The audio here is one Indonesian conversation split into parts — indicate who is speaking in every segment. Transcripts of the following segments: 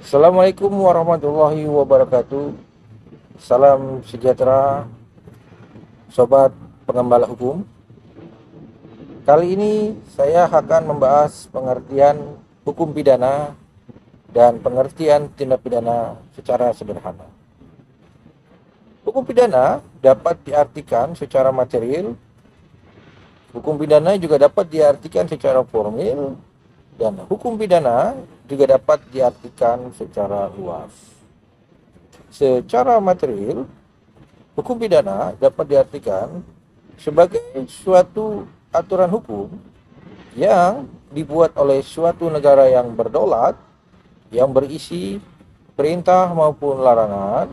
Speaker 1: Assalamualaikum warahmatullahi wabarakatuh. Salam sejahtera, sobat pengembala hukum. Kali ini saya akan membahas pengertian hukum pidana dan pengertian tindak pidana secara sederhana. Hukum pidana dapat diartikan secara material, hukum pidana juga dapat diartikan secara formil, dan hukum pidana juga dapat diartikan secara luas. Secara material, hukum pidana dapat diartikan sebagai suatu aturan hukum yang dibuat oleh suatu negara yang berdaulat, yang berisi perintah maupun larangan,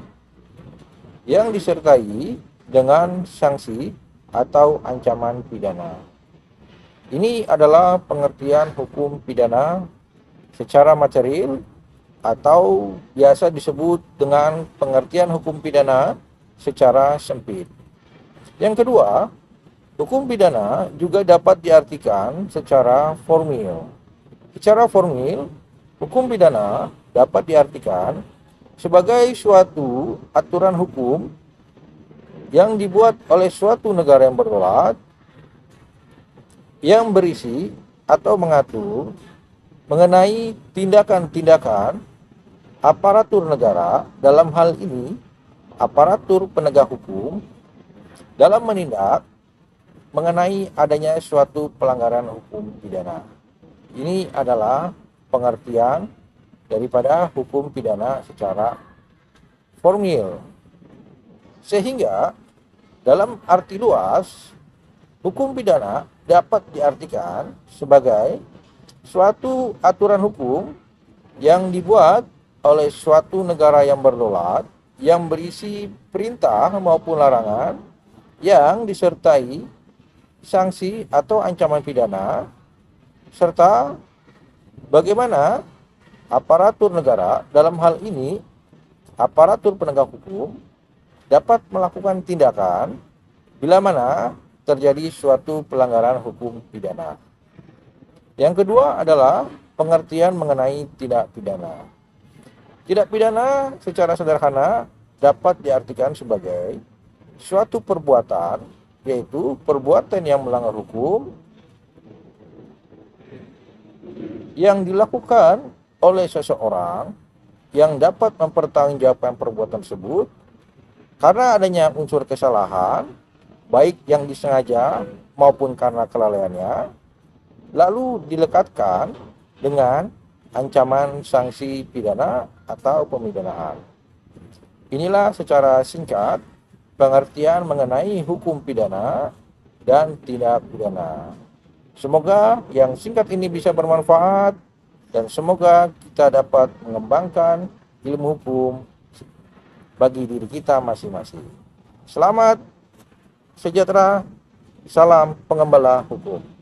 Speaker 1: yang disertai dengan sanksi atau ancaman pidana. Ini adalah pengertian hukum pidana secara material atau biasa disebut dengan pengertian hukum pidana secara sempit. Yang kedua, hukum pidana juga dapat diartikan secara formil. Secara formil, hukum pidana dapat diartikan sebagai suatu aturan hukum yang dibuat oleh suatu negara yang berdaulat, yang berisi atau mengatur mengenai tindakan-tindakan aparatur negara, dalam hal ini aparatur penegak hukum, dalam menindak mengenai adanya suatu pelanggaran hukum pidana. Ini adalah pengertian daripada hukum pidana secara formil. Sehingga dalam arti luas, hukum pidana dapat diartikan sebagai suatu aturan hukum yang dibuat oleh suatu negara yang berdaulat, yang berisi perintah maupun larangan, yang disertai sanksi atau ancaman pidana, serta bagaimana aparatur negara, dalam hal ini aparatur penegak hukum, dapat melakukan tindakan bila mana terjadi suatu pelanggaran hukum pidana. Yang kedua adalah pengertian mengenai tindak pidana. Tindak pidana secara sederhana dapat diartikan sebagai suatu perbuatan, yaitu perbuatan yang melanggar hukum yang dilakukan oleh seseorang yang dapat mempertanggungjawabkan perbuatan tersebut karena adanya unsur kesalahan, baik yang disengaja maupun karena kelalaiannya, lalu dilekatkan dengan ancaman sanksi pidana atau pemidanaan. Inilah secara singkat pengertian mengenai hukum pidana dan tindak pidana. Semoga yang singkat ini bisa bermanfaat dan semoga kita dapat mengembangkan ilmu hukum bagi diri kita masing-masing. Selamat sejahtera, salam pengembala hukum.